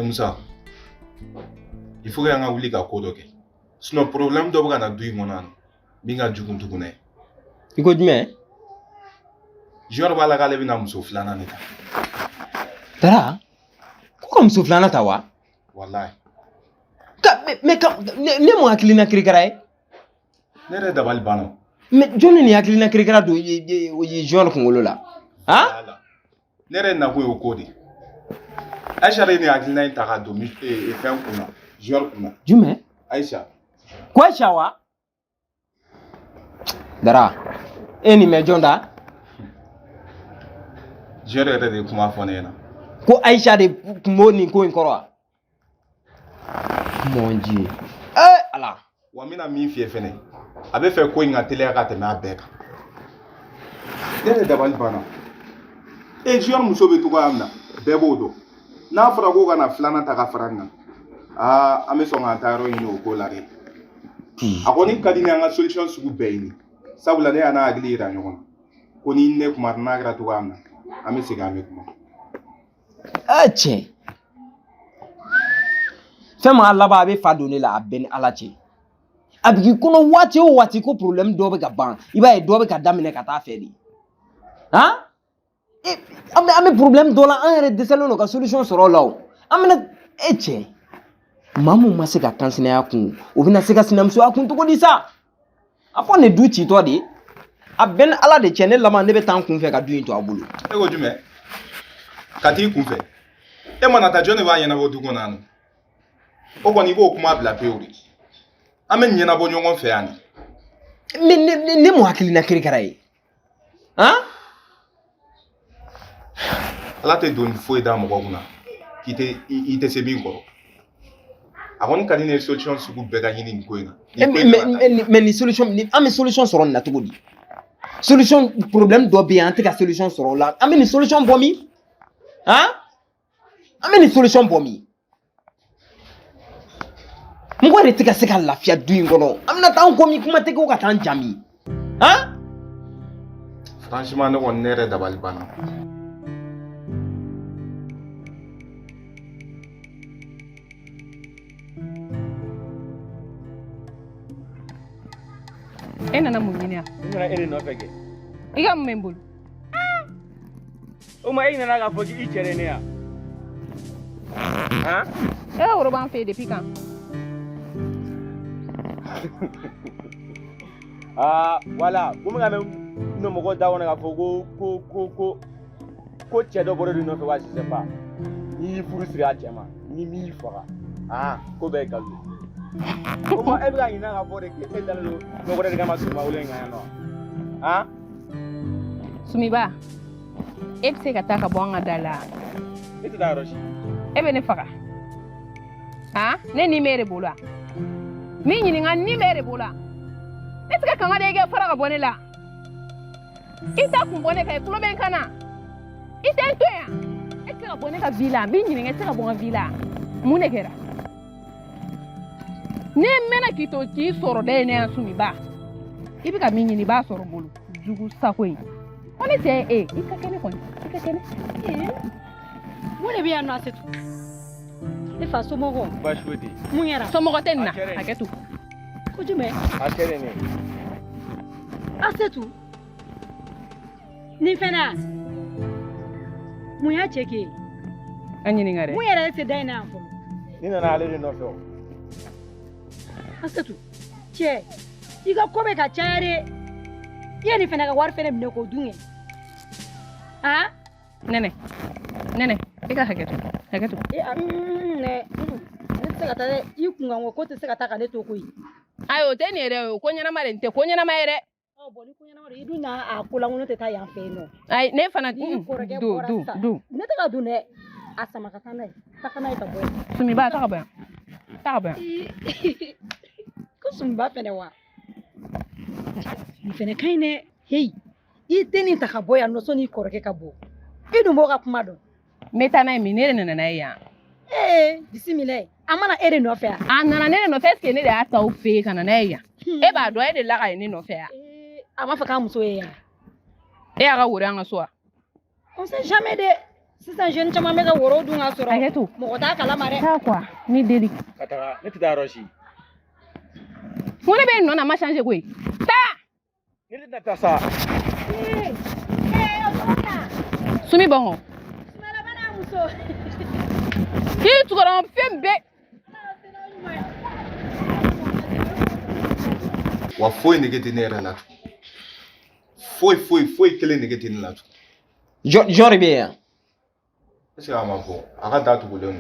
Moussa, il faut que tu aies un peu de temps. Sinon, le problème de la douille, mon an, binga djukun tukune. Écoute, mais. Je vais aller à la Moussa Flana. Tara? Pourquoi Moussa Flana tawa? Wallahi. Mais ne mo hakili na kirikara e? Ne re dabal bano. Mais joni ni hakili na kirikara do ye jol ko ngolo la. Ha? Ne re na ko kodi. Aisha re ni hakili na intaka do mi e fen kuna. Jol kuna. Jume? Aisha. Kwa shawa? Dara. Eni me jonda. Jere re de kuma fone na. Ko Aisha de kumoni ko inkoro. Mon Dieu. Allah. Wa mina mi fie fene. Abe fe ko inga tele aka te na beka. Dere dabal bana. E jior muso be to ko amna. Bebo do. Na fara ko kana flana ta ka faranga. Ame so ngata ro ino ko la re. Akoni kadina nga solution sugu beini. Sabula ne ana agli ra nyona. Ko ni ne kuma na gra to amna. Ame siga me kuma. Ache. Fema Allah ba be fa donner la ben alache. Abiki kono wati o wati ko problem do be ka ban. Iba e do be ka damine ka ta fedi. Hein? Ame problem do la en redeselo no ka solution soro law. Amena eche. Mamu mase ka kansina ya kun. Obina se ka sinamso akun to ko disa. Afo ne du chi to de. Aben ala de chene lama ne be tan kun fe ka du into abulu. E go jume. Kati kun fe. E mana ta jone ba yana bo du gonanu. Ogo ni go kuma bla peuri. Amen nyena bo nyongo fe ani. Ne mo hakili na kirikara e. Hein? Ala te don foi da mo gona. Ite se bin koro. Akoni kadine solution sugu bega hini nkoina. Mais ni solution ni ame solution soro na togodi. Solution problème do bien te ka solution soro la. Ame ni solution bomi. Hein? Ame ni solution bomi. Mko re te ka se ka lafia du ngono. Amna ta on komi kuma te ko ka tan jami. Hein? Franchement ne on nere dabal bana. Nana munyina. Nana ere no fege. Iga membul. O ma ina na ga fogi ichere ne ya. Ha? Woro ban fe depuis quand? Voilà. Comme ga no mo go da wona ga fogo ko chedo boro du no fe wa je sais pas. Ni furusiri a chema. Ni mi fara. Ko be galu. Comment est-ce qu'il y a un rapport avec les pédales de l'eau de Gamasou? Hein? Sumiba, est-ce que tu as un bon adala? Et tu as reçu? Eh bien, ne hein? Ne ni mere bola. Mini ni ni mere bola. Est-ce que quand on a des gars fara bonne là? Il t'a composé que tu l'as kana. Il t'a tué. Est-ce que la bonne ka villa? Mini ni est-ce que la bonne villa? Munekera. Ne mena kito ki soro de ne asumi ba ibi ka minyi ni ba soro bolu jugu sakoi oni se ikakene koni ikakene mune biya no asetu e fa somogo ba shwedi munyara somogo tenna aketu kujume akere ne asetu ni fena munya cheke anyini ngare munyara se dai na afo ni na ale no fo Asetu, che, iga kobe ka chare, iya ni fena ka war fena mne ko dunge. Ha? Nene, ika haketu. Ne seka tade, ikunga ngokote seka taka neto koi. Ayo, teni ere, konya na mare nte, konya na maere. Boni konya na mare, idu na akula ngono teta ya feno. Ay, ne fana, du. Nete ka du ne, asama kakana, takana ita boy. Sumiba, taka boy. Kusumba fene wa. Ni fene kaine, hey, iteni takaboya no so ni koreke kabo. Idu mboga kumado. Meta na minere na ya. Bisimile. Amana ere no fe. Nana nene no fe ske ne da ata o fe kana na ya. E ba do e de la ga ni no fe ya. Ama fa ka muso ya. E aga wuri anga so a. On sait jamais de sisan jeune caman bɛ ka woro dun ka sɔrɔ Hakɛto. mɔgɔ t'a kalama dɛ. Taa quoi ni deli. Ka taga ne tɛ taa yɔrɔ si. Ko ne bɛ yen nɔ na ma changer koyi. Taa. Ne tɛ taa sa. Sumi bɔn hɔ. K'i tukɔrɔ fɛn bɛɛ. Wa foyi nege tɛ ne yɛrɛ la foyi kelen nege tɛ ne la Jɔn de bɛ yan. est ce que a ma fɔ a ka da tugulen don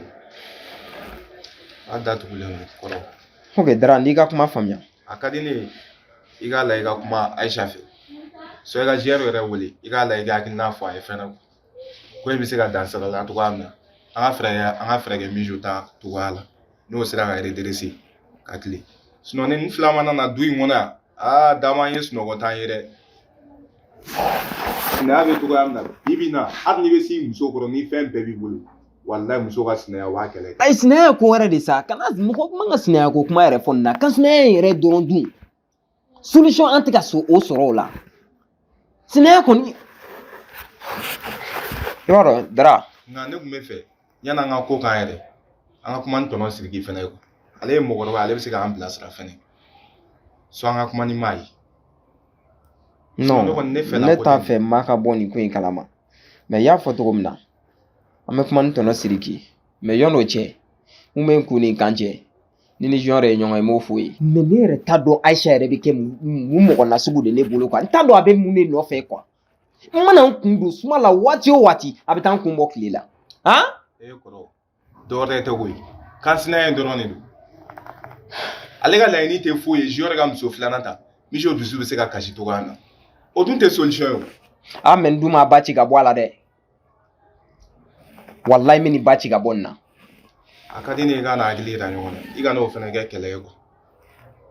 a ka da tugulen don kɔrɔ. Ok Dara n'i ka kuma faamuya. A ka di ne ye i k'a la i ka kuma Aisha fɛ so i ka géré yɛrɛ wele i k'a la i ka hakilina fɔ a ye fɛnɛ ko in bɛ se ka dan sira la cogoya min na an ka fɛɛrɛ kɛ mijo ta cogoya la n'o sera ka redresser ka tile sinon ni fila mana na du in kɔnɔ yan dama ye sunɔgɔ t'an ye dɛ sinaya bɛ cogoya min na bi na hali n'i bɛ s'i muso kɔrɔ ni fɛn bɛɛ b'i bolo walayi muso ka sinaya b'a kɛlɛ. Ayi sinaya ko wɛrɛ de sa kana mɔgɔ man ka sinaya ko kuma yɛrɛ fɔ nin na ka sinaya in yɛrɛ dɔrɔn dun solution an tɛ ka o sɔrɔ o la sinaya kɔni i b'a dɔn Dara. Nka ne tun bɛ fɛ yan'an ka ko k'an yɛrɛ an ka kuma ni tɔnɔ Sidiki fɛnɛ ye ale ye mɔgɔkɔrɔba ale bɛ se k'an bilasira fɛnɛ so an ka kuma ni maa ye. Non ne t'a fɛ maa ka bɔ nin ko in kalama mais y'a fɔ cogo min na an bɛ kuma ni tɔnɔ Sidiki mais yɔnn'o cɛ mun bɛ n kun ni kan cɛ ni ni jɔn yɛrɛ ye ɲɔgɔn ye n b'o f'o ye mais ne yɛrɛ t'a dɔn Aisha yɛrɛ bɛ kɛ mun mɔgɔ nasugu de ne bolo quoi n t'a dɔn a bɛ mun de nɔfɛ quoi n mana n kun don suma la waati o waati a bɛ taa n kun bɔ tile la han. Kɔrɔ dɔwɛrɛ tɛ koyi kansinaya in dɔrɔn de don ale ka laɲini tɛ foyi ye jɔn yɛrɛ ka muso filanan ta misi o dusu bɛ se ka kasi cogoya min na o dun tɛ solution ye o. Mais n dun ma ba ci ka bɔ a la dɛ walayi n bɛ nin ba ci ka bɔ nin na. A ka di ne ye i ka na hakili yira ɲɔgɔn na i ka n'o fɛnɛ kɛ kɛlɛ ye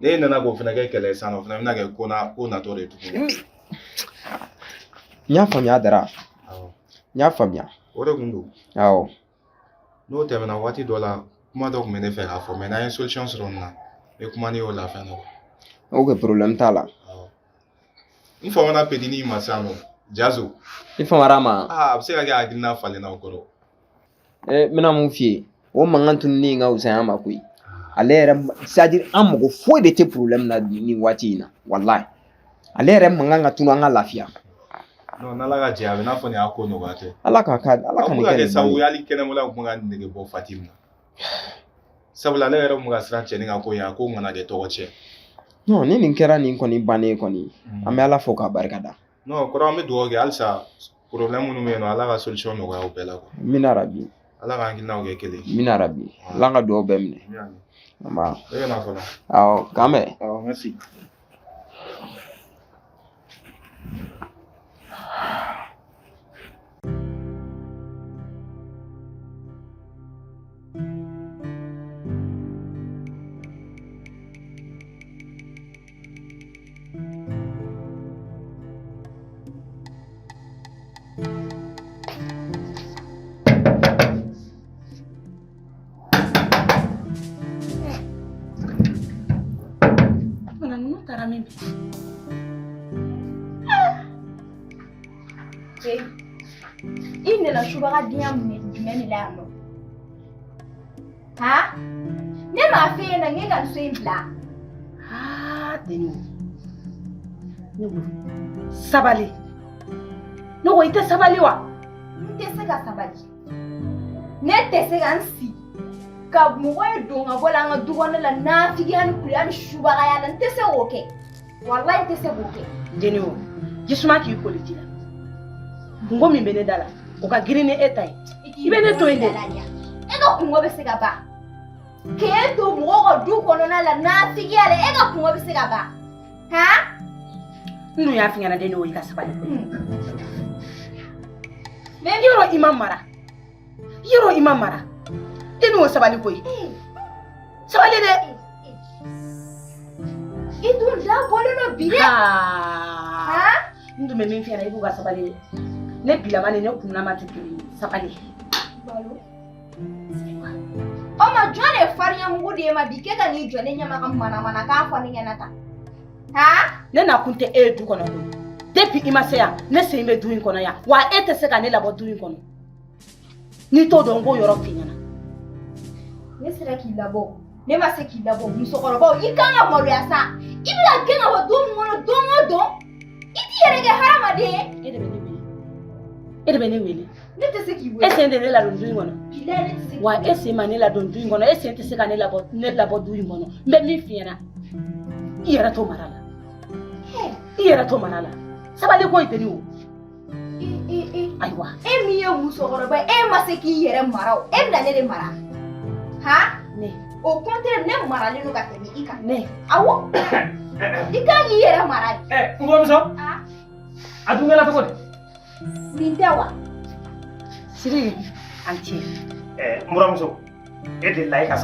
ne nana k'o fɛnɛ kɛ kɛlɛ ye sisan o fɛnɛ bɛna kɛ ko natɔ de ye tuguni. N y'a faamuya Dara n y'a faamuya. O de kun don. Awɔ. N'o tɛmɛna waati dɔ la kuma dɔ tun bɛ ne fɛ k'a fɔ mais n'an ye solution sɔrɔ nin na n bɛ kuma ni y'o la fɛn dɔ. Ok problème t'a la. N famana petini ma sisan nɔ Jazo. I famara ma. A bɛ se ka kɛ hakilina falenna o kɔrɔ. N bɛna mun f'i ye o mankan tununi in ka fusaya ma koyi ale yɛrɛ c'est à dire an mago foyi de tɛ problème na nin waati in na walayi ale yɛrɛ mankan ka tunu an ka lafiya. Non n'Ala ka jɛ a bɛ n'a fɔ nin y'a ko nɔgɔya tɛ. Ala ka nin kɛ nin sabu hali kɛnɛmala tun ka nege bɔ Fati na sabula ale yɛrɛ tun ka siran cɛnin ka ko ye a ko kana kɛ tɔgɔ cɛ. Non ni nin kɛra nin kɔni bannen kɔni an bɛ Ala fo k'a barikada. Non kɔrɔ an bɛ dugawu kɛ halisa problème minnu bɛ yen nɔ Ala ka solution nɔgɔya o bɛɛ la quoi. Amina rabi. Ala ka hakilinaw kɛ kelen. Amina rabi. Ala ka dugawu bɛɛ minɛ. Nba. E bɛ na fɔlɔ. Awɔ k'an bɛn. Awɔ merci. I nana subaga diya jumɛn de la yan nɔ ha ne m'a f'e ɲɛna n k'e ka nin so in bila. Deni ne ko sabali ne ko i tɛ sabali wa. N tɛ se ka sabali ne tɛ se ka n sigi ka mɔgɔ ye don ka bɔ la an ka du kɔnɔ la nafigiya ni kuliya ni subagaya la n tɛ se k'o kɛ walayi n tɛ se k'o kɛ. Deni o jisuma k'i koli ji la kungo min bɛ ne da la o ka girin ni e ta ye i bɛ ne to yen de. E ka kungo bɛ se ka ban k'e to mɔgɔw ka du kɔnɔna la nafigiya la e ka kungo bɛ se ka ban ha. N dun y'a f'i ɲɛna Deni o i ka sabali. Yɔrɔ i ma mara yɔrɔ i ma mara Deni o sabali koyi sabali dɛ. I dun da bɔlen don bi dɛ. N dun bɛ min f'i ɲɛna i b'u ka sabali dɛ. Ne bilama ni ne kunnama tɛ kelen ye sabali. O ma jɔn de ye farinya mugu de ye ma bi k'e ka n'i jɔ ne ɲɛma ka manamana k'a fɔ ne ɲɛna tan ha. Ne na kun tɛ e ye du kɔnɔ koyi depuis i ma se yan ne sen bɛ du in kɔnɔ yan wa e tɛ se ka ne labɔ du in kɔnɔ Ni to dɔn ko yɔrɔ f'i ɲɛna. Ne sera k'i labɔ. Ne ma se k'i labɔ. Musokɔrɔbaw i kan ka maloya sa. I bɛna gɛn ka bɔ don min kɔnɔ don o don. I t'i yɛrɛ kɛ hadamaden ye. E de bɛ ne wele. Ne tɛ se k'i E wele. sen tɛ ne ladon du in kɔnɔ. Bilahi ne tɛ se. Wa e sen ma ne ladon du in kɔnɔ. E sen tɛ se ka ne labɔ du in kɔnɔ. N bɛ min f'i ɲɛna. I yɛrɛ to mara la. I yɛrɛ to mara la. Sabali ko i tɛ ni o. Ayiwa. E min ye musokɔrɔba ye, e ma se k'i yɛrɛ mara o. E bɛna ne de mara. Ha? Ne. Au contraire, ne maralen don ka tɛmɛ i kan. Ne. Awɔ. I kan k'i yɛrɛ mara. n buramuso a dun kɛla cogo di Nin tɛ wa? Siriki an cɛ. n buramuso e delila e ka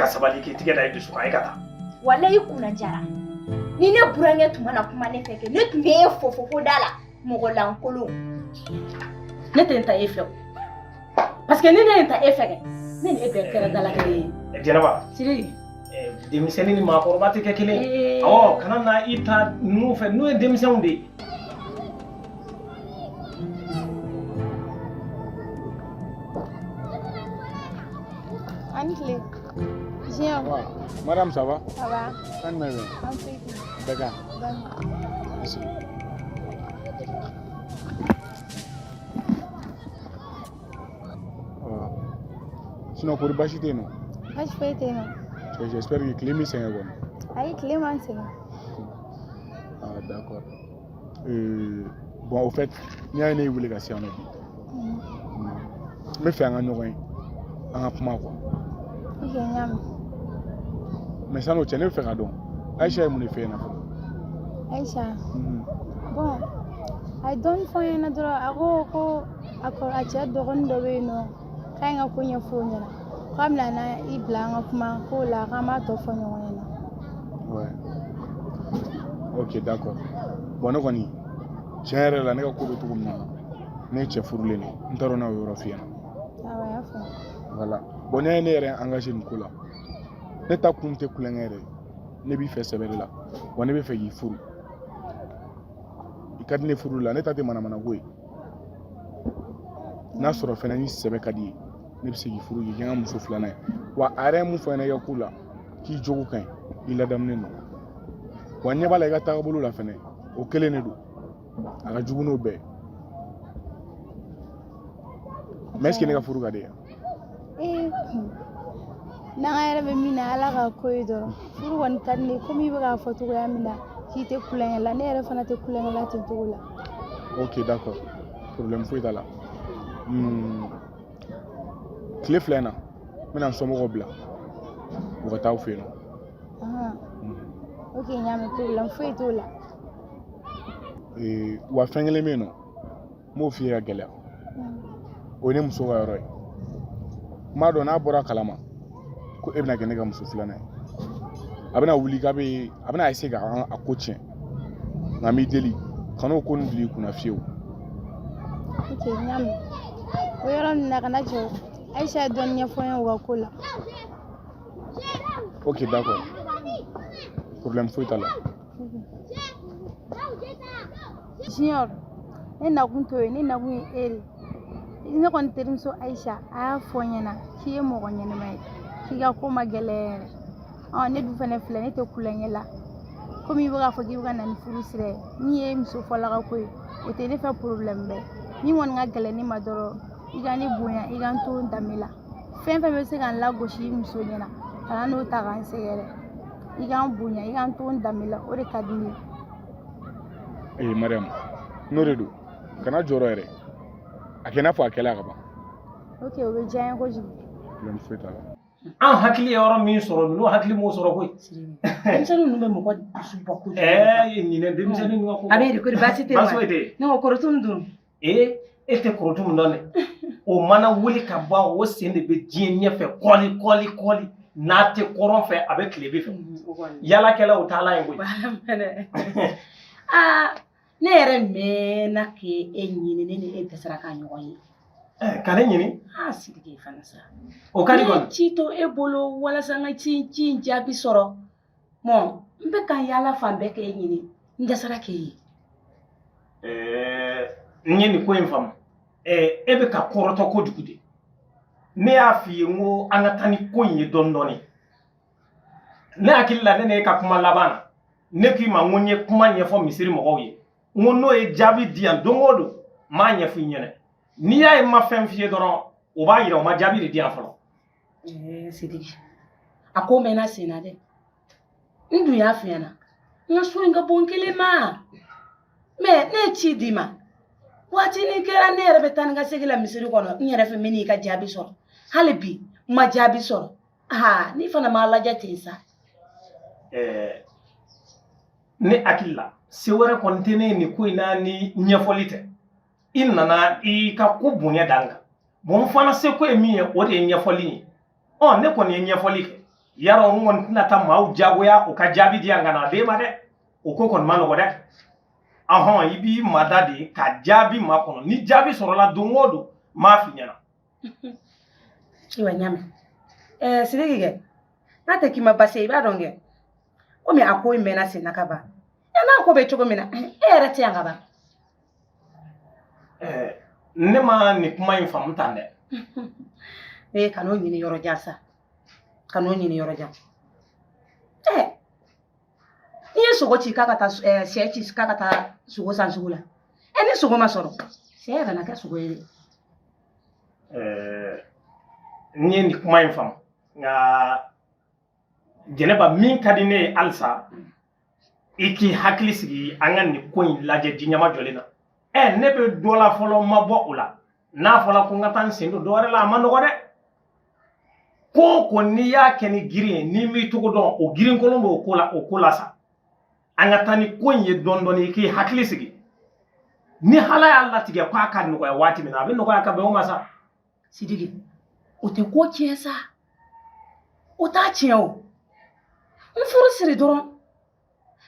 sabali k'i tigɛ da i dusu kan e ka taa Walahi i kunna jara. Ni ne burankɛ tun mana kuma ne fɛ kɛ, ne tun bɛ e fo da la. Mɔgɔ lankolon. Ne tɛ n ta e fɛ o. Parce que ni ne ye n ta e fɛ kɛ, ne ni e bɛɛ kɛra dala kelen ye. Jɛnɛba Siriki. denmisɛnnin ni maakɔrɔba tɛ kɛ kelen ye kana na i ta ninnu fɛ n'u ye denmisɛnw de ye Ancle. Jean. Madame, ça va? Ça va? D'accord. Merci. Sinon, pour bâcher tes noms. Moi, je fais tes noms. J'espère que Clémy c'est un bon. Aïe, Clément, c'est bon. Ah, d'accord. Bon, au fait, il y a une évolution. Mais fais un an, un peu quoi. Ok, Nyam. Mais ça nous tient à faire un don. Aïcha est mon effet. Aïcha. Bon, I don't find another. Ako acha dogon dobe no. Kaya nga kunya funya na. Kamla na ibla nga kuma ko la kama to funya wena. Ouais. Ok, d'accord. Bon, nous connaissons. Tiens, la nègre coule tout comme ça. N'est pas fourlé. Nous t'aurons eu Eurofien. Ah ouais, enfin. Voilà. Bon, nous sommes engagés dans le coup là. Ne t'as pas de couleur. Ne bi fait sévère là. On ne bi fait y fourre. I kadine fourre là. Ne t'as pas de mana goy. N'a sɔrɔ fɛnɛ ni sɛbɛ ka di ye ne bɛ se k'i furu k'i kɛ n ka muso filanan ye wa a yɛrɛ ye mun fɔ ne ka ko la k'i jogo ka ɲi i ladamunen don wa ɲɛ b'a la i ka taagabolo la fɛnɛ o kelen de don a ka jugu n'o bɛɛ ye mais est-ce que ne ka furu ka di yan. N'an yɛrɛ bɛ min na ala ka ko ye dɔrɔn furu kɔni ka di ne ye komi i bɛ k'a fɔ cogoya min na k'i tɛ kulonkɛ la ne yɛrɛ fana tɛ kulonkɛ la ten cogo la. Ok, d'accord, problème foyi t'a la. Tile filɛ in na n bɛna n somɔgɔw bila u ka taa aw fɛ yen nɔ. Ok, n y'a mɛn problème foyi t'o la. Wa fɛn kelen bɛ yen nɔ n b'o f'i ye ka gɛlɛya o ye ne muso ka yɔrɔ ye n b'a dɔn n'a bɔra kalama ko e bɛna kɛ ne ka muso filanan ye a bɛna wuli a bɛna essayer ka a ko tiɲɛ nka n b'i deli kan'o ko nin bila i kunna fiyewu. Ok, n y'a mɛn o yɔrɔ nin na kana jɔ Aïcha ye dɔɔni ɲɛfɔ n ye o ka ko la. Ok, d'accord, problème foyi t'a la. Junior, ne nakun t'o ye ne nakun ye e de ye ne kɔni terimuso Aïcha a y'a fɔ n ɲɛna k'i ye mɔgɔ ɲɛnama ye k'i ka ko ma gɛlɛya yɛrɛ ne dun fɛnɛ filɛ ne tɛ kulonkɛ la komi i bɛ k'a fɔ k'i bɛ ka na ni furu sira ye min ye muso fɔlɔ ka ko ye o tɛ ne fɛ problème bɛɛ min kɔni ka gɛlɛn ne ma dɔrɔn i ka ne bonya i ka n to n danbe la fɛn fɛn bɛ se ka n lagosi i muso ɲɛna kana n'o ta ka n sɛgɛrɛ i ka n bonya i ka n to n danbe la o de ka di ne ye. Mariam n'o de don kana jɔrɔ yɛrɛ a kɛ i n'a fɔ a kɛla ka ban. Ok, o bɛ diya n ye kojugu. Problème foyi t'a la. An hakili ye yɔrɔ min sɔrɔ ninnu hakili m'o sɔrɔ koyi. Denmisɛnnin ninnu bɛ mɔgɔ dusu bɔ kojugu. Ɲinɛ denmisɛnnin ninnu ka ko. A bɛ de ko baasi tɛ wa? Baasi foyi tɛ. Ne ko korotu dun. E tɛ korotu min dɔn dɛ. O mana wuli ka ban o sen de bɛ diɲɛ ɲɛfɛ kɔli n'a tɛ kɔrɔn fɛ a bɛ tile bɛ fɛ. Yalakɛla o t'a la yen koyi. Ne yɛrɛ mɛnna k'e ɲini ne ni e dɛsɛra ka ɲɔgɔn ye. Ka ne ɲini? Sidiki fana sa. O ka di kɔni. Ne ci to e bolo walasa n ka ci in jaabi sɔrɔ. N bɛ ka yaala fan bɛɛ k'e ɲini n dɛsɛra k'e ye. N ye nin ko in faamu e bɛ ka kɔrɔtɔ kojugu de ne y'a f'i ye n ko an ka taa ni ko in ye dɔɔni dɔɔni ne hakili la ne ka kuma laban na ne k'i ma n ko n ye kuma ɲɛfɔ misiri mɔgɔw ye n ko n'o ye jaabi di yan don o don n m'a ɲɛfɔ i ɲɛna n'i y'a ye n ma fɛn f'i ye dɔrɔn o b'a yira o ma jaabi de di yan fɔlɔ. Sidiki a ko mɛnna sen na dɛ n dun y'a f'i ɲɛna n ka so in ka bon kelen ma mɛ ne ye ci d'i ma waati ni kɛra ne yɛrɛ bɛ taa ni ka segin la misiri kɔnɔ n yɛrɛ fɛ min n'i ka jaabi sɔrɔ hali bi n ma jaabi sɔrɔ ni fana m'a lajɛ ten sa. Ne hakili la se wɛrɛ kɔni tɛ ne nin ko in na ni ɲɛfɔli tɛ i nana i ka ko bonya dan kan bon fana se ko ye min ye o de ye ɲɛfɔli ye ne kɔni ye ɲɛfɔli kɛ yarɔ n kɔni tɛna taa maaw jagoya u ka jaabi di yan ka na d'e ma dɛ o ko kɔni ma nɔgɔ dɛ i b'i mada de ka jaabi ma kɔnɔ ni jaabi sɔrɔla don o don m'a f'i ɲɛna. Iwa ɲami Sidiki kɛ n'a tɛ k'i ma basi i b'a dɔn kɛ komi a ko in mɛnna sen na ka ban n'a ko bɛ cogo min na e yɛrɛ tɛ yan ka ban. Ne ma nin kuma in faamu tan dɛ. Kan'o ɲini yɔrɔ jan sa kan'o ɲini yɔrɔ jan n'i ye sogo ci k'a ka taa sɛ ci k'a ka taa sogo san sugu la ni sogo ma sɔrɔ sɛ yɛrɛ na kɛ sogo ye dɛ. N ye nin kuma in faamu nka Jɛnɛba min ka di ne ye halisa i k'i hakili sigi an ka nin ko in lajɛ diɲɛma jɔlen na ne bɛ dɔ la fɔlɔ ma bɔ o la n'a fɔra ko n ka taa n sen don dɔwɛrɛ la a ma nɔgɔ dɛ ko ko n'i y'a kɛ ni girin ye n'i m'i cogo dɔn o girin kolon b'o ko la sa an ka taa ni ko in ye dɔɔni dɔɔni i k'i hakili sigi ni Ala y'a latigɛ k'a ka nɔgɔya waati min na a bɛ nɔgɔya ka bɛn o ma sa. Sidiki o tɛ ko tiɲɛ sa o t'a tiɲɛ o n furu siri dɔrɔn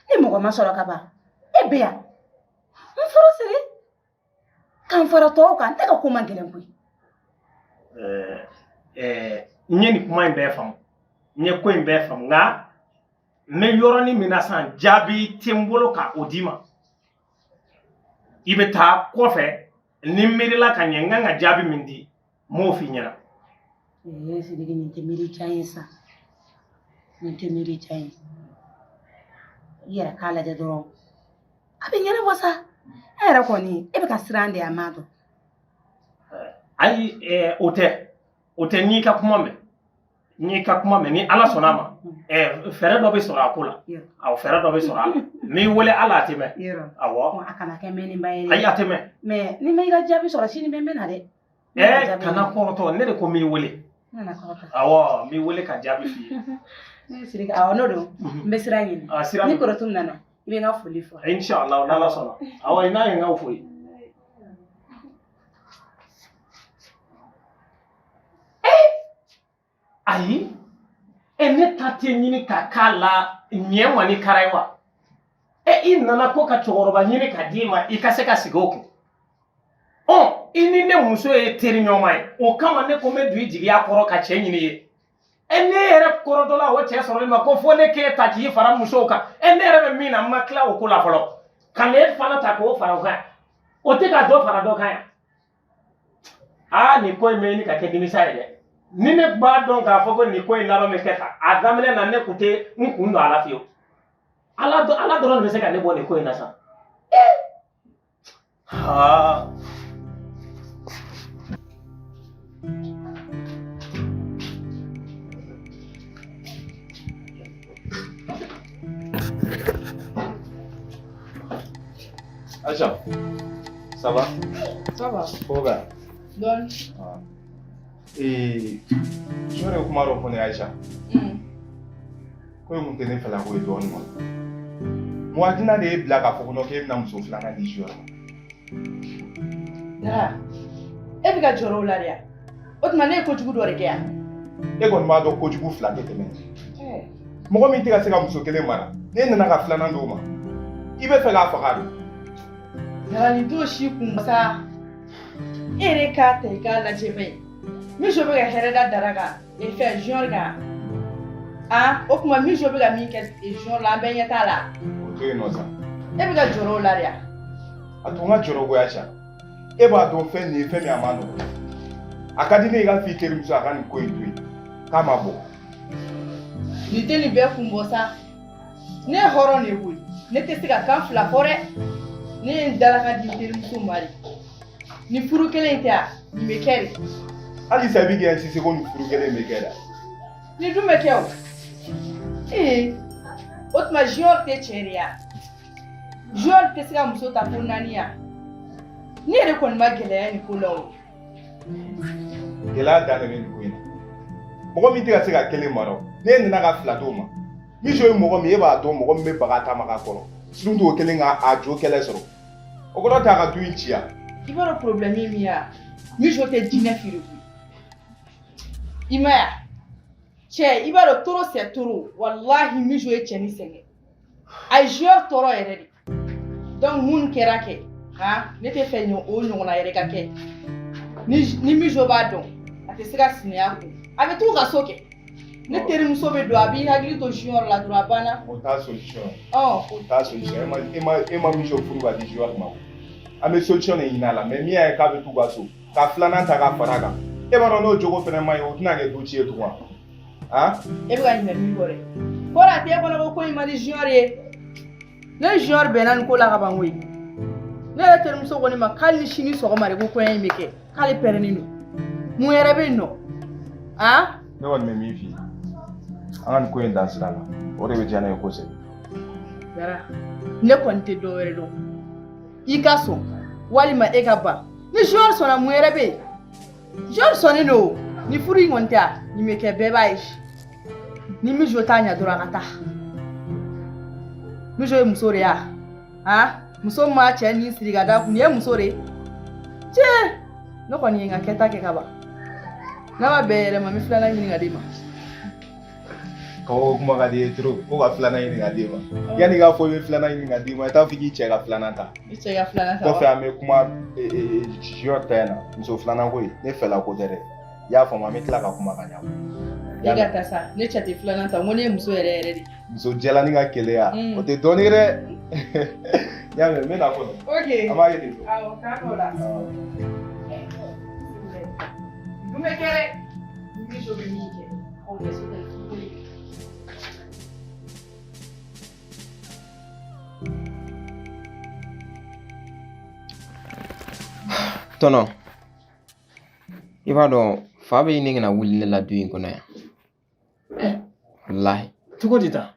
ni mɔgɔ ma sɔrɔ ka ban e bɛ yan n furu siri k'an fara tɔw kan n tɛ ka ko man gɛlɛn koyi. N ye nin kuma in bɛɛ faamu n ye ko in bɛɛ faamu nka n bɛ yɔrɔnin min na sisan jaabi tɛ n bolo ka o d'i ma i bɛ taa kɔfɛ ni n miirila ka ɲɛ n kan ka jaabi min di n m'o f'i ɲɛna. Sidiki nin tɛ miiri diya ye sa nin tɛ miiri diya ye i yɛrɛ k'a lajɛ dɔrɔn a bɛ ɲɛnabɔ sa e yɛrɛ kɔni e bɛ ka siran de a m'a dɔn. Ayi o tɛ n'i ka kuma mɛn ni Ala sɔnna a ma fɛɛrɛ dɔ bɛ sɔrɔ a ko la fɛɛrɛ dɔ bɛ sɔrɔ a la n'i wele Ala a tɛ mɛn awɔ a kana kɛ mɛnniba ye ayi a tɛ mɛn mais ni ma i ka jaabi sɔrɔ sini bɛ n bɛ na dɛ. Kana kɔrɔtɔ ne de ko n b'i wele awɔ n b'i wele ka jaabi f'i ye. Sidiki n'o don n bɛ sira ɲini ni kɔrɔtum nana i bɛ n ka foli fɔ. Inshallah n'Ala sɔnna awɔ n'a ye n ka foli. Ayi ne ta tɛ ɲini ka k'a la ɲɛ ma ni kara ye wa i nana ko ka cɛkɔrɔba ɲini ka d'i ma i ka se ka sigi o kun i ni ne muso ye teri ɲɔgɔn ye o kama ne ko n bɛ don i jigiya kɔrɔ ka cɛ ɲini ye ne yɛrɛ kɔrɔtɔ la o cɛ sɔrɔli ma ko fo ne k'e ta k'i fara musow kan ne yɛrɛ bɛ min na n ma tila o ko la fɔlɔ ka ne fana ta k'o fara o kan o tɛ ka dɔ fara dɔ kan yan nin ko in bɛ ɲini ka kɛ nimisa ye dɛ ni ne b'a dɔn k'a fɔ ko nin ko in laban bɛ kɛ tan a daminɛ na ne tun tɛ n kun don a la fiyewu Ala dɔrɔn de bɛ se ka ne bɔ nin ko in na sa. Aïcha, ça va? Ça va. Comment va? Donne. Je vais kuma dɔ fɔ ne Aïcha. Ko in kun tɛ ne fɛla ko ye dɔɔnin ma. Mɔgɔ tɛna de ye bila k'a fɔ ko k'e bɛna muso filanan di su yɔrɔ. Dara, e bɛ ka jɔrɔ o la de yan. O tuma ne ye kojugu dɔ de kɛ yan. E kɔni b'a dɔn kojugu fila tɛ tɛmɛ. Mɔgɔ min tɛ ka se ka muso kelen mara, n'e nana ka filanan d'o ma, i bɛ fɛ k'a faga de. Dara nin t'o si kun sa. E yɛrɛ k'a ta i k'a lajɛ bɛ. Miso bɛ ka hɛrɛ da Dara kan, fɛn jɔn kan. O tuma Miso bɛ ka min kɛ jɔn la, an bɛɛ ɲɛ t'a la. O to yen nɔ sa. E bɛ ka jɔrɔ o la de yan. A to n ka jɔrɔ ko Aïcha. e b'a dɔn fɛn nin ye fɛn min a ma nɔgɔn a ka di ne ye i ka f'i terimuso a ka nin ko in to yen k'a ma bɔ Ni tɛ nin bɛɛ kun bɔ sa. Ne ye hɔrɔn de ye koyi. Ne tɛ se ka kan fila fɔ dɛ. Ne ye n dalaka di terimuso ma de. Ni furu kelen tɛ a, nin bɛ kɛ de. hali sa i bɛ kɛ insisté ko nin furu kelen bɛ kɛ da Ni dun bɛ kɛ o. O tuma junior tɛ cɛ de ya. Junior tɛ se ka muso ta ko naani ya. Ne yɛrɛ kɔni ma gɛlɛya nin ko la o. gɛlɛya dan de bɛ nin ko in na mɔgɔ min tɛ ka se ka kelen mara o ne nana ka fila d'o ma Mijo ye mɔgɔ min e b'a dɔn mɔgɔ min bɛ baga taama k'a kɔrɔ surtout o kelen ka a jo kɛlɛ sɔrɔ o kɔrɔ tɛ a ka du in ci ya I b'a dɔn problème ye min ye a. Mijo tɛ diinɛ feere koyi. I ma ye a. Cɛ i b'a dɔn toro c'est toro walahi Mijo ye cɛnin sɛgɛn. A ye joueur tɔɔrɔ yɛrɛ de. Donc mun kɛra kɛ ne tɛ fɛ o ɲɔgɔnna yɛrɛ ka kɛ. Ni Mijo b'a dɔn a tɛ se ka sinaya kun. A bɛ t'u ka so kɛ. Ne terimuso bɛ don a b'i hakili to junior la dɔrɔn a banna. o t'a solution o t'a solution e ma Mijo furu ka di joueur ma o an bɛ solution de ɲini a la mais min y'a ye k'a bɛ t'u ka so ka filanan ta ka fara a kan e b'a dɔn n'o jogo fɛnɛ ma ɲi o tɛna kɛ du ci ye tugun E bɛ ka ɲinɛ min kɔ dɛ. Ko la t'e kɔnɔ ko in man di junior ye. Ne junior bɛnna nin ko la ka ban koyi. Ne yɛrɛ terimuso ko ne ma k'ale ni sini sɔgɔma de ko kɔɲɔ in bɛ kɛ k'ale pɛrɛnnen don. Mun yɛrɛ bɛ yen nɔ? ne kɔni bɛ min f'i ye an ka nin ko in dan sira la o de bɛ diya ne ye kosɛbɛ. Dara ne kɔni tɛ dɔ wɛrɛ dɔn. I ka sɔn walima e ka ban. Ni junior sɔnna mun yɛrɛ bɛ yen? Junior sɔnnen don ni furu in kɔni tɛ a nin bɛ kɛ bɛɛ b'a ye. Ni Mijo t'a ɲɛ dɔrɔn a ka taa. Mijo ye muso de ya? Muso ma cɛ ni siri ka da kun nin ye muso de ye. Tiɲɛ ne kɔni ye n ka kɛta kɛ ka ban. N'a ma bɛn yɛrɛ ma n bɛ filanan ɲini ka d'i ma. Ko kuma ka di ye trop ko ka filanan ɲini ka d'i ma yanni k'a fɔ i bɛ filanan ɲini ka d'i ma i t'a fɔ k'i cɛ ka filanan ta. I cɛ ka filanan ta wa? Kɔfɛ an bɛ kuma junior ta in na muso filanan ko ye ne fɛla ko tɛ dɛ i y'a faamu an bɛ tila ka kuma ka ɲa. I ka taa sa ne cɛ tɛ filanan ta n ko ne ye muso yɛrɛ yɛrɛ de. Muso jɛlanin ka keleya o tɛ dɔɔnin ye dɛ i y'a mɛn n bɛ na fɔlɔ Ok. an b'a ye ten tɔ. Awɔ k'an t'o la. Dun bɛ kɛ dɛ. Mijo bɛ min kɛ o bɛ se ka k'i bolo. Tɔnɔ i b'a dɔn fa bɛ ɲini kana wuli ne la du in kɔnɔ yan walahi cogo di tan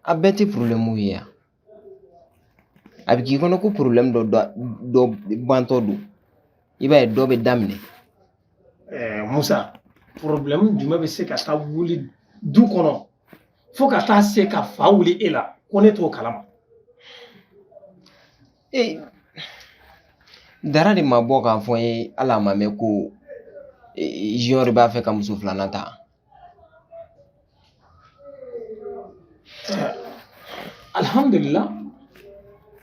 a bɛɛ tɛ problème ye yan a bɛ k'i kɔnɔ ko problème dɔ bantɔ don i b'a ye dɔ bɛ daminɛ Musa problème jumɛn bɛ se ka taa wuli du kɔnɔ fo ka taa se ka fa wuli e la ko ne t'o kalama Dara de ma bɔ k'a fɔ n ye hali a ma mɛn ko junior b'a fɛ ka muso filanan ta alhamdulillah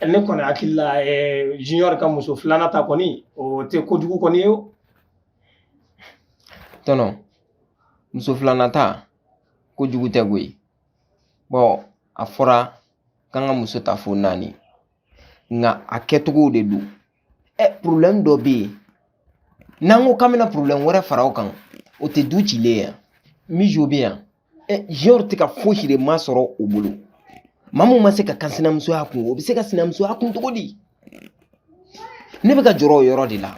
ne kɔni hakili la junior ka muso filanan ta kɔni o tɛ kojugu kɔni ye o tɔnɔ muso filanan ta kojugu tɛ koyi bon a fɔra k'an ka muso ta fo 4 nka a kɛcogow de don problème dɔ bɛ yen n'an ko k'an bɛna problème wɛrɛ fara o kan o tɛ du cilen yan Mijo bɛ yan junior tɛ ka fosi de ma sɔrɔ o bolo maa mun ma se ka kan sinamusoya kun o bɛ se ka sinamusoya kun cogo di ne bɛ ka jɔrɔ o yɔrɔ de la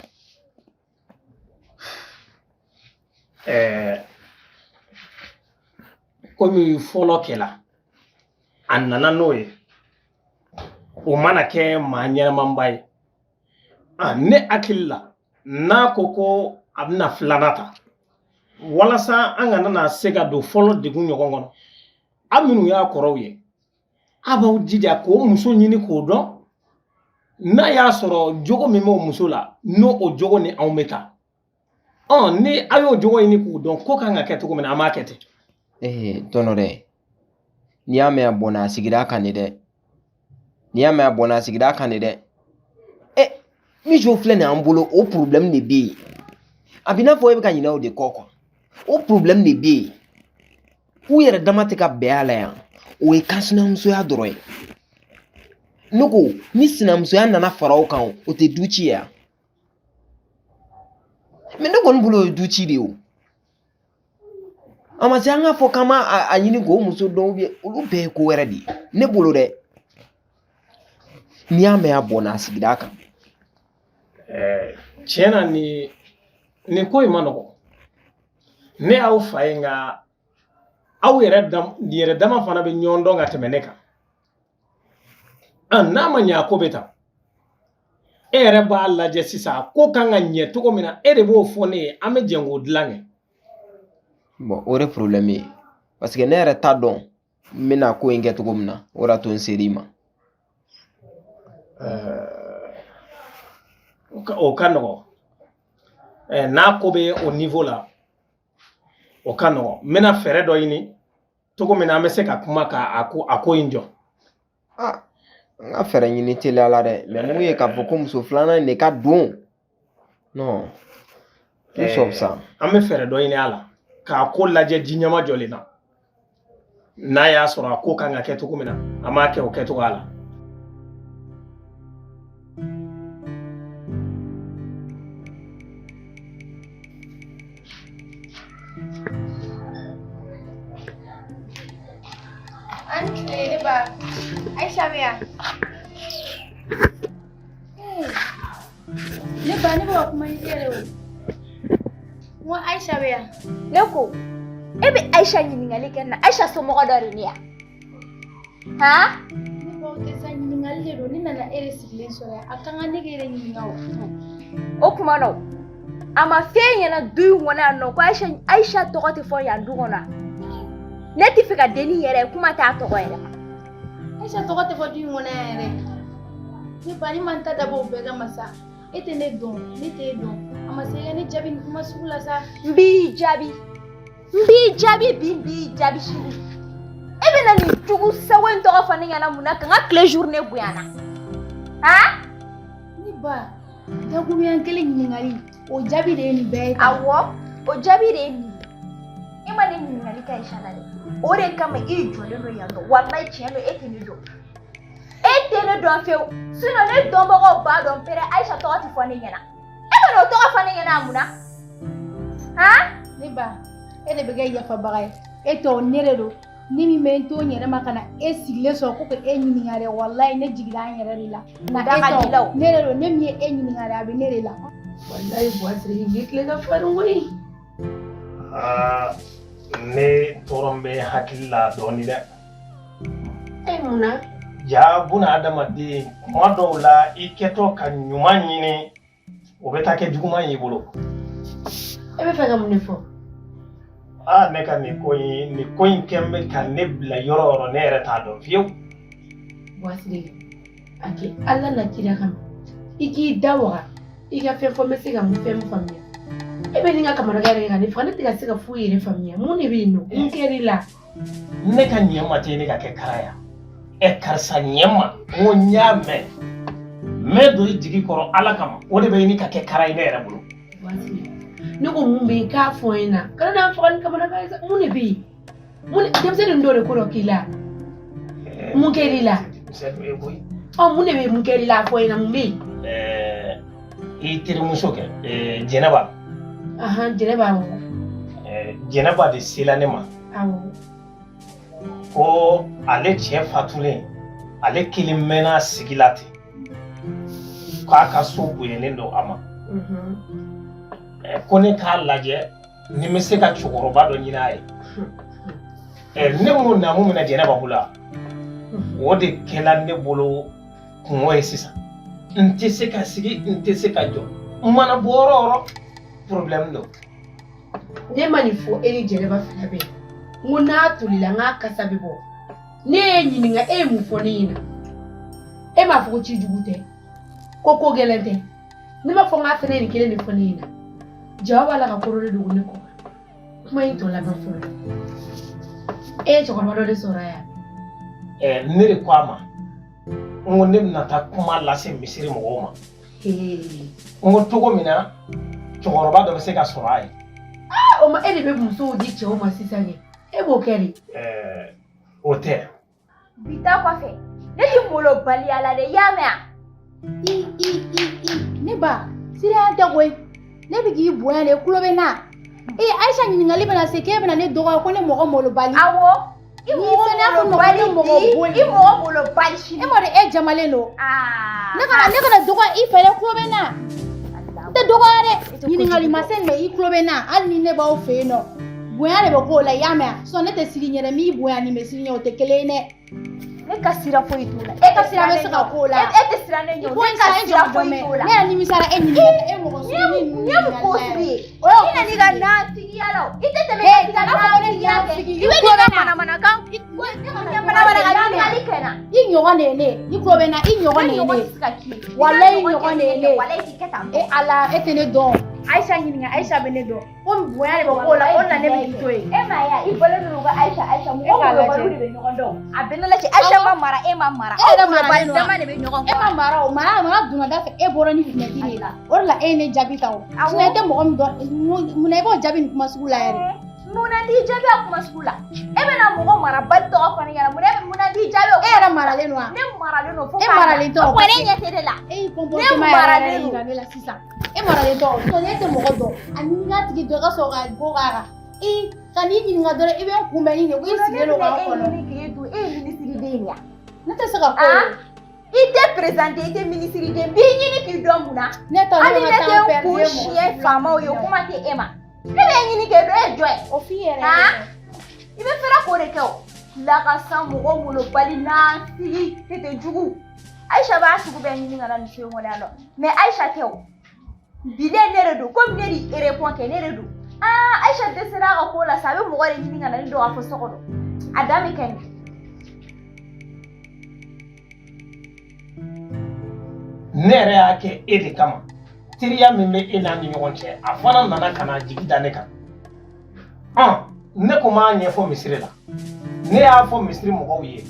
komi fɔlɔ kɛla a nana n'o ye o mana kɛ maa ɲɛnamanba ye ne hakili la n'a ko ko a bɛna filanan ta walasa an kana na se ka don fɔlɔ degun ɲɔgɔn kɔnɔ a minnu y'a kɔrɔw ye a b'aw jija k'o muso ɲini k'o dɔn n'a y'a sɔrɔ jogo min b'o muso la n'o o jogo ni anw bɛ taa ni a y'o jogo ɲini k'o dɔn ko kan ka kɛ cogo min na an b'a kɛ ten tɔnɔ dɛ n'i y'a mɛn a bɔnna a sigira a kan de dɛ n'i y'a mɛn a bɔnna a sigira a kan de dɛ Mijo filɛ nin y'an bolo o problème de bɛ yen a b'i n'a fɔ e bɛ ka ɲinɛ o de kɔ quoi o problème de bɛ yen u yɛrɛ dama tɛ ka bɛn a la yan o ye kansinamusoya dɔrɔn ye ne ko ni sinamusoya nana fara o kan o tɛ du ci ya mais ne kɔni bolo o ye du ci de ye o a ma se an k'a fɔ k'an ma a ɲini k'o muso dɔw bɛ olu bɛɛ ye ko wɛrɛ de ye ne bolo dɛ n'i y'a mɛn a bɔnna a sigida kan tiɲɛ na nin ko in ma nɔgɔn ne y'aw fa ye nka aw yɛrɛ dama fana bɛ ɲɔgɔn dɔn ka tɛmɛ ne kan n'a ma ɲɛ a ko bɛ tan e yɛrɛ b'a lajɛ sisan a ko kan ka ɲɛ cogo min na e de b'o fɔ ne ye an bɛ jɛn k'o dilan kɛ bon o de problème ye parce que ne yɛrɛ t'a dɔn n bɛna ko in kɛ cogo min na o de y'a to n ser'i ma o ka nɔgɔn n'a ko bɛ o niveau la o ka nɔgɔn n bɛna fɛɛrɛ dɔ ɲini cogo min na an bɛ se ka kuma ka a ko in jɔ n ka fɛɛrɛ ɲini teliya la dɛ mais mun ye k'a fɔ ko muso filanan in de ka don non tout sauf ça an bɛ fɛɛrɛ dɔ ɲini a la k'a ko lajɛ ji ɲɛma jɔlen na n'a y'a sɔrɔ a ko kan ka kɛ cogo min na an b'a kɛ o kɛcogoya la Aisha bɛya ne ba ne bɛ kuma ni yɛrɛ o n ko Aisha bɛya ne ko e bɛ Aisha ɲininkali kɛ na Aisha somɔgɔ dɔ de ne ya han ne ba o tɛ sa ɲininkali de don ne nana e de sigilen sɔrɔ yan a kan ka ne k'e de ɲininka o kuma na a ma fɛn ɲɛna du in kɔnɔ yan nɔ ko Aisha tɔgɔ tɛ fɔ yan du kɔnɔ ne tɛ fɛ ka denni yɛrɛ kuma t'a tɔgɔ yɛrɛ ma Aisha tɔgɔ tɛ fɔ du in kɔnɔ yan yɛrɛ ne ba ni man ta dabɔ o bɛɛ kama sa e tɛ ne dɔn ne t'e dɔn a ma se ka ne jaabi nin kuma sugu la sa n b'i jaabi bi n b'i jaabi sini e bɛna nin jugu sago in tɔgɔ fɔ ne ɲɛna mun na ka n ka tile journée bonyana han ne ba dakuruɲɛ kelen ɲininkali o jaabi de ye nin bɛɛ ye awɔ o jaabi de ye nin ye e ma ne ɲininkali kɛ Aisha la dɛ o de kama i jɔlen don yan nɔ walayi tiɲɛ don e tɛ ne dɔn fewu sinon ne dɔnbagaw b'a dɔn pɛrɛ Aisha tɔgɔ tɛ fɔ ne ɲɛna e bɛna o tɔgɔ fɔ ne ɲɛna mun na han ne ba e de bɛ kɛ yafabaga ye e tɔ ne de don ni min bɛ n to n yɛrɛ ma ka na e sigilen sɔrɔ ko ka e ɲininka dɛ walayi ne jigila an yɛrɛ de la nka e tɔ ne de don ne min ye e ɲininka dɛ a bɛ ne de la walayi Buwasiri ne tile ka farin koyi ne tɔɔrɔ bɛ hakili la dɔɔni dɛ mun na ja buna adamaden kuma dɔw la i kɛtɔ ka ɲuman ɲini o bɛ taa kɛ juguman y'i bolo e bɛ fɛ ka mun de fɔ ne ka nin ko in kɛn bɛ ka ne bila yɔrɔ o yɔrɔ ne yɛrɛ t'a dɔn fiyewu Buwasiri a kɛ Ala la kira kama i k'i da waga i ka fɛn fɔ n bɛ se ka fɛn min faamuya e bɛ nin ka kamarada yɛrɛ ka ne faga ne tɛ ka se ka foyi yɛrɛ faamuya mun de bɛ yen nɔ n kɛr'i la ne ka ɲɛ ma tɛ ne ka kɛ karaya karisa ɲɛ ma n ko n y'a mɛn mɛ don i jigi kɔrɔ Ala kama o de bɛ ɲini ka kɛ kara ye ne yɛrɛ bolo ne ko mun bɛ yen k'a fɔ n ɲɛna kana n'an faga ni kamarada ye mun de bɛ yen denmisɛnnin dɔ de ko dɔ k'i la mun kɛr'i la mun de bɛ yen mun kɛr'i la a fɔ n ɲɛna mun bɛ yen i terimuso kɛ Jɛnɛba Jɛnɛba Jɛnɛba de sela ne ma ko ale cɛ fatulen ale kelen mɛnna sigi la ten k'a ka so bonyalen don a ma ko ne k'a lajɛ ni n bɛ se ka cɛkɔrɔba dɔ ɲini a ye ne mun na mun minɛ Jɛnɛba bolo o de kɛla ne bolo kungo ye sisan n tɛ se ka sigi n tɛ se ka jɔ n mana bɔ yɔrɔ o yɔrɔ problème don ne ma nin fɔ e ni Jɛnɛba fila bɛɛ n ko n'a tolila n k'a kasa bɛ bɔ ne ye ɲininka e ye mun fɔ ne ɲɛna e m'a fɔ ko ci jugu tɛ ko gɛlɛn tɛ ne m'a fɔ n k'a fɛnɛ nin kelen de fɔ ne ɲɛna jawabu b'a la ka ko dɔ de dogo ne kɔ kuma in tɔ laban fɔlɔ e ye cɛkɔrɔba dɔ de sɔrɔ yan ne de ko a ma n ko ne bɛna taa kuma lase misiri mɔgɔw ma n ko cogo min na cɛkɔrɔba dɔ bɛ se ka sɔrɔ a ye o ma e de bɛ musow di cɛw ma sisan kɛ e b'o kɛ de o tɛ bi ta kɔfɛ Ne di molo bali ala de yamea. Ne ba sira ta koy ne bigi boya le kulo be na Aisha ni ngali bana se ke bana ne doga ko ne mo molo bali Awo I mo bali mo molo bali shi e mo de jamale no ne kana doga I fere kulo be na te doga re ni ngali masen me I kulo be na al ni ne ba o fe no boya le ko la yamea so ne te siri nyere mi boya ni me siri nyo te kele ne ka sira fo itula ka sira be se ka kola te sira ne nyo ka sira fo itula ne ni misara ni mo ko ni ko siri ina ni ga na tigi yalo ite te me tigi na ne ya ke ibe ni ga mana kan mana ga ni kana I nyoga nene ni ko be na I nyoga nene wallahi nyoga nene wallahi tiketa ala etene don Aisha ni nga Aisha be ne do o boya le ko la on na ne bi to e ma ya I bole no ga Aisha mo ko lo balu be no ndo abena la ci Aisha ma mara e ma mara e da mara ba dama ne be no ko e ma mara o mara duna da e boro ni fitna dini or la e ne jabi taw sina te mo do mu ne bo jabi ni kuma sugula yare muna di jabi akuma sugula e be na mo ko mara ba to ko ni yara muna di jabi e ra mara le no ne mara le no fo e mara le to ko ne nyete de la e comportement mara le no la sisa e mara le to so ne te mo ko do ani nga tigi do ga so ga go ga e kani ni nga do e be ku me ni ne ko isi le ga ko no ni du e ministre de nya ne te se ga ko ite présenter ite ministre de bi ni ki do muna ne to ani ne te ku chien fama o yo kuma te ema kele ni ke do e joy o fi yere ibe fera ko re ko la ka san mo ko mulo bali na ti tete jugu Aisha ba su be ni ngana ni shoyo ngona no mais Aisha tew bile nere do comme neri e répond ke nere do Aisha te sera ko la sabe mo gore ni ngana ni do afo sokodo adami ken nere yake ede kama tiriya min be ina ni ɲɔgɔn cɛ a fana nana kana jigi da ne kan ne ko ma ɲɛfɔ misiri la ne y'a fɔ misiri mɔgɔw ye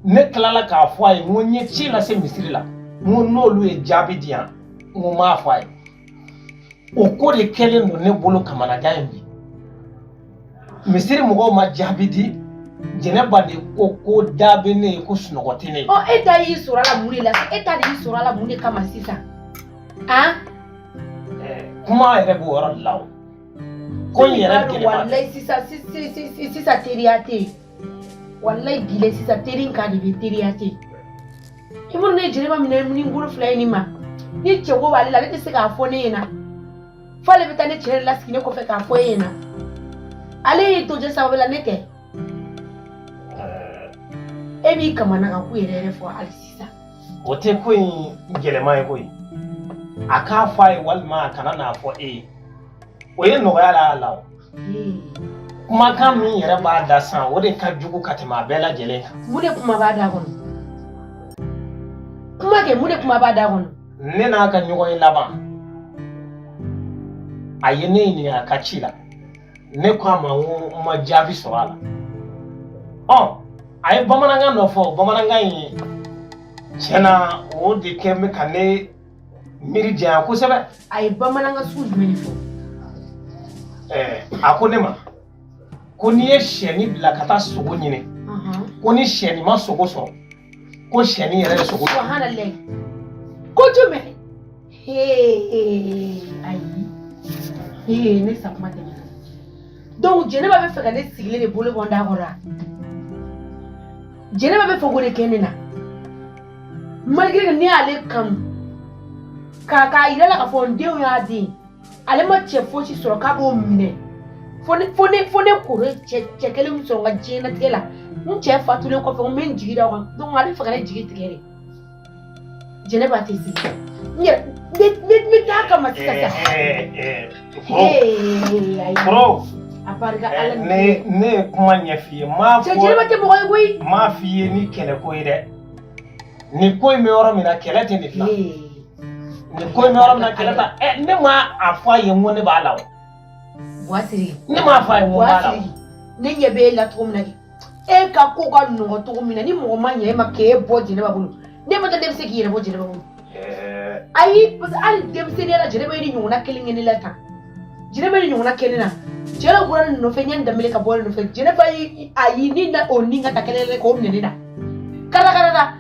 ne tilala k'a fɔ a ye n ko n ye ci lase misiri la n ko n'olu ye jaabi di yan n ko m'a fɔ a ye o ko de kɛlen don ne bolo kamanagan in bi misiri mɔgɔw ma jaabi di Jɛnɛba de ko da bɛ ne ye ko sunɔgɔ tɛ ne ye. e ta y'i sɔrɔ a la mun de la e ta de y'i sɔrɔ a la mun de kama sisan kuma yɛrɛ b'o yɔrɔ de la o ko n yɛrɛ gɛlɛma wallahi sisan teriya tɛ yen wallahi bile sisan teri ka de bɛ teriya tɛ yen i bolo ne Jɛnɛba minɛ ni bolo fila ye nin ma ni cɛ ko b'ale la ale tɛ se k'a fɔ ne ɲɛna fo ale bɛ taa ne cɛ yɛrɛ lasigi ne kɔfɛ k'a fɔ e ɲɛna ale y'i to jɛ sababu la ne tɛ e b'i kamana kan ko yɛrɛ fɔ hali sisan o tɛ ko in gɛlɛma ye koyi a k'a fɔ a ye walima a kana n'a fɔ e ye o ye nɔgɔya la la o kumakan min yɛrɛ b'a da san o de ka jugu ka tɛmɛ a bɛɛ lajɛlen kan mun de kuma b'a da kɔnɔ kuma kɛ mun de kuma b'a da kɔnɔ ne n'a ka ɲɔgɔn ye laban a ye ne ɲininka a ka ci la ne ko a ma n ko n ma jaabi sɔrɔ a la a ye bamanankan dɔ fɔ bamanankan in tiɲɛna o de kɛ bɛ ka ne miiri janya kosɛbɛ a ye bamanankan sugu jumɛn fɔ a ko ne ma ko n'i ye siyɛni bila ka taa sogo ɲini ko ni siyɛni ma sogo sɔrɔ ko siyɛni yɛrɛ ye sogo subhanallah ko jumɛn ayi ne sakuma tɛmɛ donc Jɛnɛba bɛ fɛ ka ne sigilen de bolo bɔ n da kɔrɔ Jɛnɛba bɛ fɛ k'o de kɛ ne na malgré que ne y'ale kanu k'a yira la k'a fɔ n denw y'a den ale ma cɛ fosi sɔrɔ k'a b'o minɛ fo ne kore cɛ kelen min sɔrɔ n ka diɲɛlatigɛ la n cɛ fatulen kɔfɛ n bɛ n jigi da o kan donc ale fɛ ka ne jigi tigɛ de Jɛnɛba tɛ se n yɛrɛ n bɛ taa kama sisan kɔrɔ a barika ala ne ye kuma ɲɛf'i ye m'a fɔ Jɛnɛba tɛ mɔgɔ ye koyi m'a f'i ye ni kɛlɛ ko ye dɛ ni ko in bɛ yɔrɔ min na kɛlɛ tɛ ne fila ni ko in bɛ yɔrɔ min na kɛlɛ ta ne ma a fɔ a ye n ko ne b'a la o Buwasiri ne m'a fɔ a ye n ko n b'a la o ne ɲɛ bɛ e la cogo min na e ka ko ka nɔgɔ cogo min na ni mɔgɔ ma ɲɛ e ma k'e bɔ Jɛnɛba bolo ne ma taa ne bɛ se k'i yɛrɛ bɔ Jɛnɛba bolo ayi parce que hali denmisɛnninya la Jɛnɛba ye ni ɲɔgɔnna kelen kɛ ne la tan Jɛnɛba ye ni ɲɔgɔnna kɛ ne na Jɛnɛba bɔra ne nɔfɛ ɲani danbele ka bɔ ne nɔfɛ Jɛnɛba a y'i ni na o ni ka ta kɛlɛ k'o minɛ ne na kala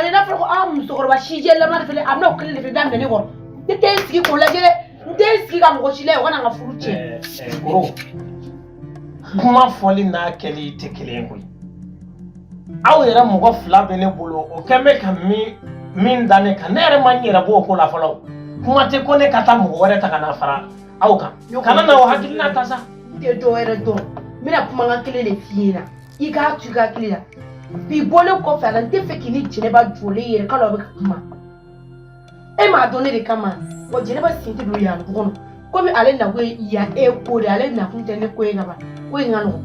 wala na fɔ ko musokɔrɔba sijɛlama de filɛ a bɛna o kelen de filɛ daminɛ ne kɔrɔ ne tɛ n sigi k'o lajɛ dɛ n tɛ n sigi ka mɔgɔ si lajɛ o kana n ka furu tiɲɛ. Koro kuma fɔli n'a kɛli tɛ kelen ye koyi aw yɛrɛ mɔgɔ 2 bɛ ne bolo o kɛn bɛ ka min da ne kan ne yɛrɛ ma n yɛrɛ bɔ o ko la fɔlɔ kuma tɛ ko ne ka taa mɔgɔ wɛrɛ ta ka na fara aw kan kana na o hakilina ta sa. n tɛ dɔwɛrɛ dɔn n bɛna kumakan kelen de f'i ɲɛna i k'a to i ka hakili la bi bɔlen kɔfɛ a la n tɛ fɛ k'i ni Jɛnɛba jɔlen yɛrɛ k'a dɔn a bɛ ka kuma e m'a dɔn ne de kama wa Jɛnɛba sen tɛ don yan dugu kɔnɔ komi ale nakun ye yan e ko de ale nakun tɛ ne ko ye ka ban ko in ka nɔgɔ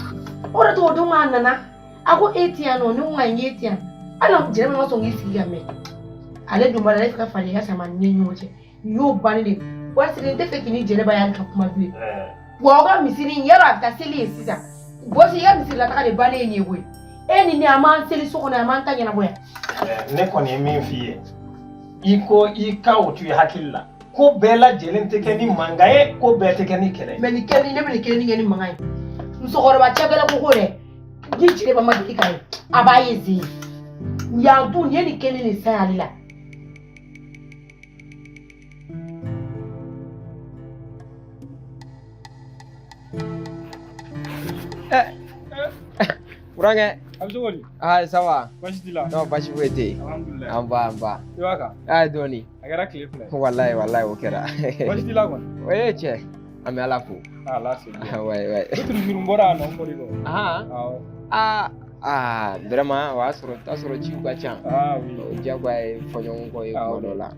o de t'o don k'a nana a ko e ti yan nɔ ne ko nka n ye ti yan hali Jɛnɛba ma sɔn k'i sigi ka mɛn ale dun b'a la ale fɛ ka falen i ka sama ni ɲɔgɔn cɛ nin y'o bannen de wa sini n tɛ fɛ k'i ni Jɛnɛba y'ale ka kuma bilen wa aw ka misiri in yarɔ a bɛ taa seli ye sisan bɔsi i ka misiri la taga de bannen ye nin ye koyi e ni ne a m'an seli so kɔnɔ a m'an ta ɲɛnabɔ yan. Ne kɔni ye min f'i ye i ko i ka o to i hakili la ko bɛɛ lajɛlen tɛ kɛ ni mankan ye ko bɛɛ tɛ kɛ ni kɛlɛ. mɛ nin kɛli ne bɛ nin kelen kɛ ni mankan ye musokɔrɔba cɛkɛlɛ ko ko dɛ ni Jɛnɛba ma deli ka ye a b'a ye zen yan dun nin ye nin kelen de san ale la. Burankɛ. A bɛ cogo di? Ça va. Baasi t'i la? Non, baasi foyi tɛ yen. Alhamdulilayi. An ba, an ba. I b'a kan? Dɔɔni. A kɛra tile 2 ye. Wallahi o kɛra. Baasi t'i la kɔni? O ye tiɲɛ. An bɛ Ala fo. Ala se. Ouais. Ne tun bɔra yan nɔ n bɔr'i kɔ. Vraiment o y'a sɔrɔ t'a sɔrɔ ciw ka ca. Oui. O diyagoya ye fɔɲɔgɔn kɔ ye kuma dɔ la.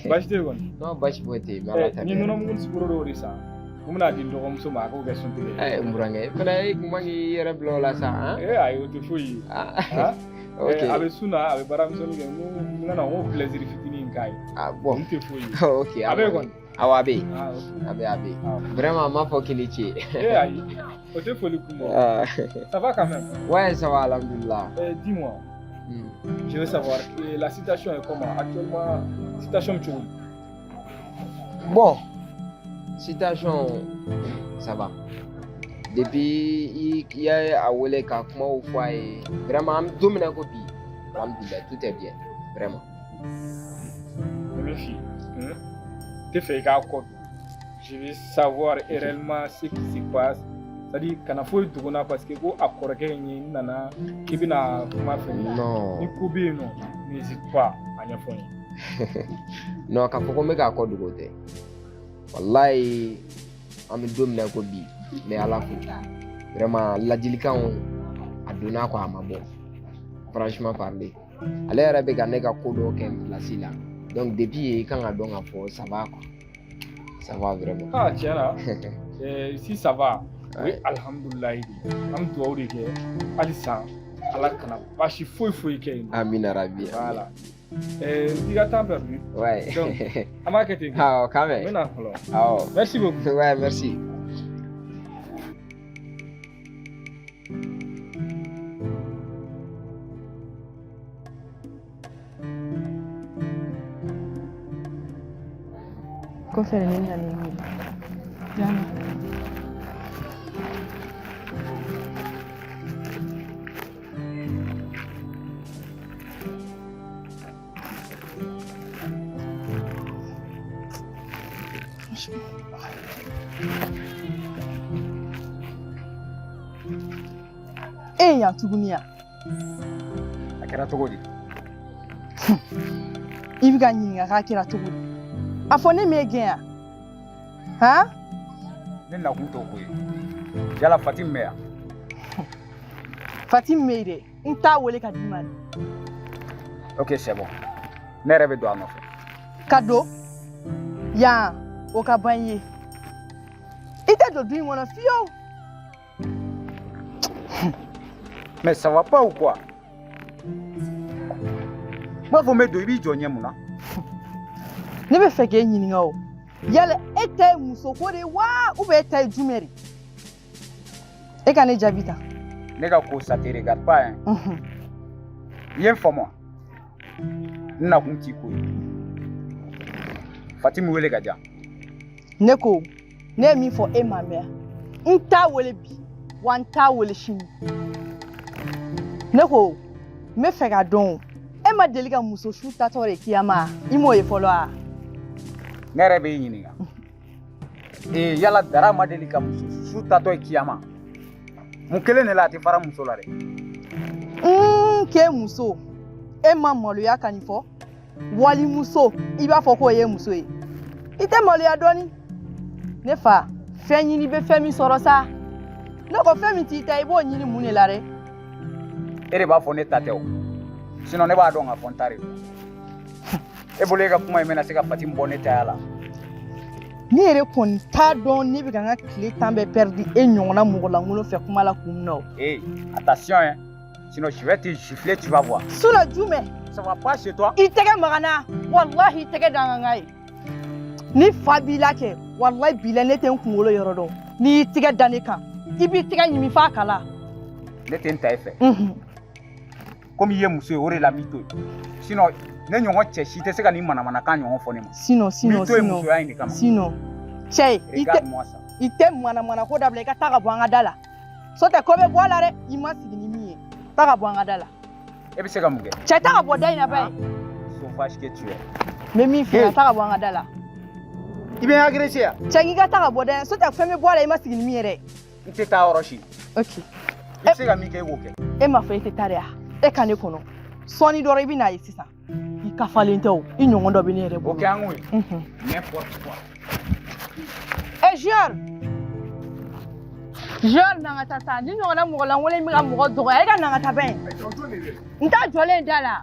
Baasi tɛ yen kɔni? Non, baasi foyi tɛ yen. N bɛ Ala ta kɛ. Ni nɔnɔmugu sukoro dɔw de san. N bɛna di n dɔgɔmuso ma a k'o kɛ suntigɛ. Burankɛ fana i kun man k'i yɛrɛ bila o la sa. Ayi o tɛ foyi ye. Ok. A bɛ sun na a bɛ baaramisɛnnin kɛ n kana n ko plaisir fitinin k'a ye. Bon. Nin tɛ foyi ye. Ok. A bɛ yen kɔni? Awɔ a bɛ yen. A bɛ yen. Vraiment n m'a fɔ k'i ni ce. Ayi o tɛ foli kun bɔ. Ça va quand même? Ouais, ça va alhamdulillah. Dis-moi. Je veux savoir la situation est comment actuellement situation cogo di? Bon. Situation, ça va. Depuis il y a wele ka kumaw fɔ a ye vraiment an don min na ko bi alhamdulillah tout est bien vraiment. Mes filles, t'es fait qu'à quoi? Je veux savoir réellement ce qui se passe. C'est-à-dire kana foyi duguna parce que ko a kɔrɔkɛ in nana k'i bɛna kuma fɛ non ni ko bɛ yen nɔ n'hésite pas a ɲɛfɔ n ye. Non k'a fɔ ko n bɛ k'a kɔ dogo tɛ. Wallahi an bɛ don min na ko bi n bɛ Ala fo vraiment ladilikanw a donna kɔ a ma bɔ franchement parler ale yɛrɛ bɛ ka ne ka ko dɔw kɛ n place la donc depuis yen i kan ka dɔn k'a fɔ ça va quoi ça va vraiment. Tiɲɛ na si ça va o ye alhamdulilayi de ye an bɛ dugawu de kɛ halisa Ala kana baasi foyi kɛ yen. Amina rabi. Voilà. Tu as temps perdu. Ouais. Donc, à ma question. Ah, quand même. Merci beaucoup. Ouais, merci. Kɔfɛ ne nana ni Jana. Ya tuguni ya. A kɛra cogo di? I bɛ ka ɲininka k'a kɛra cogo di? A fɔ ne m'e gɛn yan. Ne nakun t'o ko ye. Yala Fatim bɛ yan? Fatim bɛ yen dɛ. N t'a wele ka d'i ma de. Ok, c'est bon. Ne yɛrɛ bɛ don a nɔfɛ. Ka don? Yan, o ka ban i ye. I tɛ don du in kɔnɔ fiyewu. Mais ça va pas ou quoi? Moi, vous me devez donner mon nom. Ne bɛ fɛ k'e ɲininka o. Yala e ta ye muso ko de wa ou bien e ta ye jumɛn de? E ka ne jaabi ta. Ne ka ko ça te regarde pas hein. Ye n faamu. N nakun t'i ko ye. Fatim wele ka diya. Ne ko ne ye min fɔ e ma mɛn. N t'a wele bi wa n t'a wele sini. Ne ko n bɛ fɛ ka dɔn e ma deli ka muso su tatɔ de kiyama i m'o ye fɔlɔ a ne yɛrɛ b'i ɲininka yala dara ma deli ka muso su tatɔ ye kiyama mun kelen de la a tɛ fara muso la dɛ k'e muso e ma maloya ka nin fɔ wali muso i b'a fɔ k'o ye muso ye i tɛ maloya dɔɔni ne fa fɛn ɲini bɛ fɛn min sɔrɔ sa ne ko fɛn min t'i ta i b'o ɲini mun de la dɛ e de b'a fɔ ne ta tɛ o sinon ne b'a dɔn k'a fɔ n ta de don e bolo e ka kuma in bɛna se ka fati bɔ ne taya la ne yɛrɛ kɔni t'a dɔn ne bɛ ka n ka tile 10 bɛɛ perdre e ɲɔgɔnna mɔgɔ lankolon fɛ kuma la kun min na o attention hein sinon je vais te gifler tu vas voir sinon jumɛn ça va pas chez toi i tɛgɛ maga n na walahi i tɛgɛ da n ka ye ni fa b'i la kɛ walahi bi la ne tɛ n kunkolo yɔrɔ dɔn n'i y'i tɛgɛ da ne kan i b'i tɛgɛ ɲimi f'a kala ne tɛ n ta e fɛ komi i ye muso ye o de la n b'i to yen sinon ne ɲɔgɔn cɛ si tɛ se ka nin manamanakan ɲɔgɔn fɔ ne ma sinon n b'i to yen musoya in de kama sinon cɛ i tɛ manamana ko dabila i ka taa ka bɔ an ka da la so tɛ ko bɛ bɔ a la dɛ i ma sigi ni min ye taa ka bɔ an ka da la e bɛ se ka mun kɛ cɛ taa ka bɔ da in na ba ye sauvage que tu es n bɛ min f'i ye taa ka bɔ an ka da la i bɛ n agressé ya cɛ k'i ka taa ka bɔ da in so tɛ fɛn bɛ bɔ a la i ma sigi ni min ye dɛ n tɛ taa yɔrɔ si ok i bɛ se ka min kɛ e b'o kɛ e ma fɔ e tɛ taa de wa e ka ne kɔnɔ sɔɔni dɔrɔn i bɛ n'a ye sisan i kafalen tɛ o i ɲɔgɔn dɔ bɛ ne yɛrɛ bolo o kɛ an k'o ye n'importe quoi Jor na ka taa sa ni ɲɔgɔnna mɔgɔ lankolon in bɛ ka mɔgɔ dɔgɔya e ka na ka taa bɛn n t'a jɔlen da la